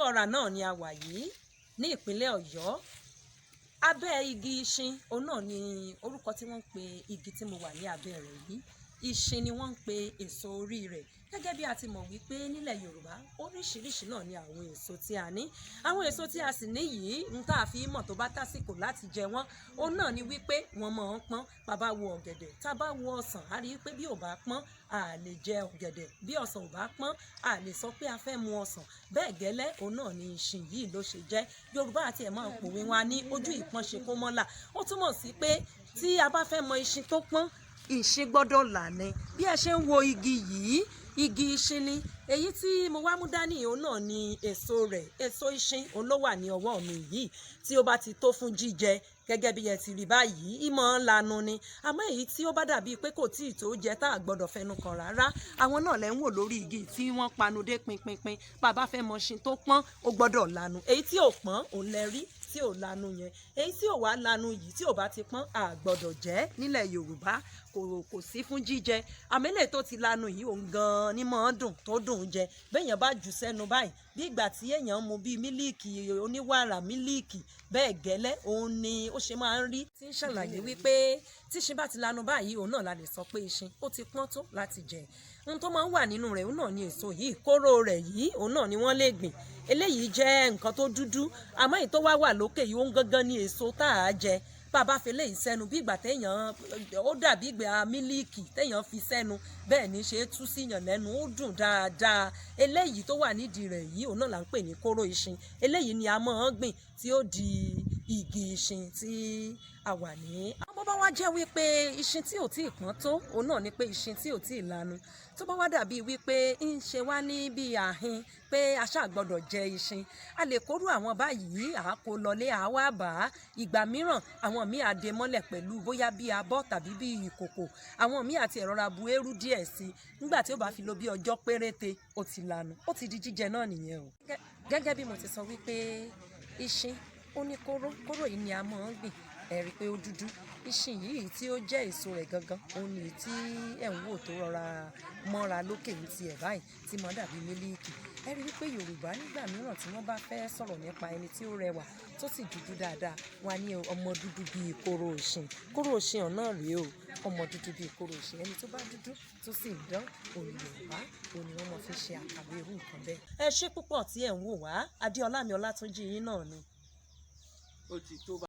ọ̀rà náà ni a wà yìí ní ìpínlẹ̀ Ọ̀yọ́. Abẹ́ igi Iṣin òun náà ni orúkọ tí wọ́n ń pe igi tí mo wà ní abẹ́ rẹ̀ yìí. Iṣin ni wọ́n ń pe èso orí rẹ̀. Gẹ́gẹ́ bí a ti mọ̀ wípé nílẹ̀ Yorùbá oríṣiríṣi náà ni àwọn èso tí a ní. Àwọn èso tí a sì ní yìí ń tá a fi mọ̀ tó bá tásìkò láti jẹ wọ́n. Òun náà ni wípé wọ́n máa ń pọ́n. Bàbá wo ọ̀gẹ̀dẹ̀, tá bá wo ọsàn, a rí i pé bí ò bá pọ́n a lè jẹ ọ̀gẹ̀dẹ̀. Bí ọsàn ò bá pọ́n a lè sọ pé a fẹ́ mu ọsàn. Bẹ́ẹ̀ gẹ́lẹ́ òun náà ni Iṣin yìí ló ṣe jẹ́. Yorùbá àti ẹ̀ máa ń pòwe wọn ní ojú ìpọ́n ṣe kó mọ́là. Ó túmọ̀ sí pé tí a bá fẹ́ mọ Iṣin tó pọ́n, Iṣin gbọ́dọ̀ là ni. Bí ẹ ṣe ń wo igi yìí, igi Iṣin ni. Èyí tí mo wá mú dání òun náà ni èso rẹ̀. Èso Iṣin òun ló wà ní ọwọ́ mi yìí. Tí ó bá ti tó fún jíjẹ gẹ́gẹ́ bí ẹ ti rí báyìí, ìmọ̀ ńlanu ni. Àmọ́ èyí tí ó bá dàbí pé kò tíì tó jẹ tá a gbọ́dọ̀ fẹnu kàn rárá, àwọn náà lẹ́ ń wò lórí igi tí wọ́n panu dé pinpinpin. Bàbá fẹ́ mọ Iṣin tó pọ́n, ó gbọ́dọ̀ lanu. Èyí tí ò pọ́n òun lẹ rí tí ò lanu yẹn. Èyí tí ò wá lanu yìí tí ò bá ti pọ́n a gbọ́dọ̀ jẹ nílẹ̀ Yorùbá. Kò sí fún jíjẹ. Àmẹ́lẹ̀ tó ti lanu yìí òun gan-an ni máa ń dùn tó dùn jẹ. Béèyàn bá jù sẹ́nu báyìí bí ìgbà tí èèyàn mu bíi mílíìkì oníwàrà mílíìkì bẹ́ẹ̀ gẹ́lẹ́ òun ni ó ṣe máa ń rí. Tí ń ṣàlàyé wípé tí Iṣin bá ti lanu báyìí òun náà la lè sọ pé Iṣin ó ti pọ́n tó láti jẹ. Ohun tó máa ń wà nínú rẹ̀ òun náà ni èso yìí. Kóró rẹ̀ yìí òun náà ni wọ́n lè gbìn. Eléyìí jẹ́ nǹkan tó dúdú. Àmọ́ èyí tó wà lókè yìí òun gangan ni èso tá a jẹ. Bàbá fi léyìí sẹ́nu bí ìgbà téèyàn ó dàbí ìgbà mílíìkì téèyàn fi sẹ́nu bẹ́ẹ̀ ni ṣe é tú síyàn lẹ́nu ó dùn dáadáa. Eléyìí tó wà nídìí rẹ̀ yìí òun náà là ń pè ní kóró Iṣin. Eléyìí ni a máa ń gbìn tí ó di igi Iṣin tí a wà ní. Àwọn bá wá jẹ́ wípé Iṣin tí ò tíì pọ́n tó òun náà ni pé Iṣin tí ò tíì lanu. Tó bá wá dàbí wípé ń ṣe wá ní bí àhín pé a ṣáà gbọ́dọ̀ jẹ Iṣin, a lè kóró àwọn báyìí àákó lọlé àwa bá. Ìgbà mìíràn àwọn míì á dè mọ́lẹ̀ pẹ̀lú bóyá bí abọ́ tàbí bí ìkòkò. Àwọn míì àti ẹ̀rọra bu eérú díẹ̀ sí. Nígbà tí ó bá fi lò bí ọjọ́ péréte ó ti lanu. Ó ti di jíjẹ náà nìyẹn o. Gẹ́gẹ́ bí mo ti sọ wípé Iṣin ó ní kóró. Kóró yìí ni a máa ń gbìn. Ẹ rí i pé ó dúdú. Iṣin yìí tí ó jẹ́ èso rẹ̀ gangan òun ni tí ẹ̀ ń wò tó rọra mọ́ra lókè ní tiẹ̀ báyìí tí mo dàbí mílíìkì. Ẹ rí i pé Yorùbá nígbà mìíràn tí wọ́n bá fẹ́ sọ̀rọ̀ nípa ẹni tí ó rẹwà tó sì dúdú dáadáa, wọ́n á ní ọmọ dúdú bíi kóró Iṣin. Kóró Iṣin ọ̀nà rèé o. Ọmọ dúdú bíi kóró Iṣin. Ẹni tó bá dúdú tó sì ń dán òun Yorùbá òun ni wọ́n mọ̀ fi ṣe àkàwé irú nǹkan bẹ́ẹ̀. Ẹ ṣé púpọ̀ tí ẹ̀ ń wò wá. Adeolami Olatunji yín náà ni. Ó ti tó bá.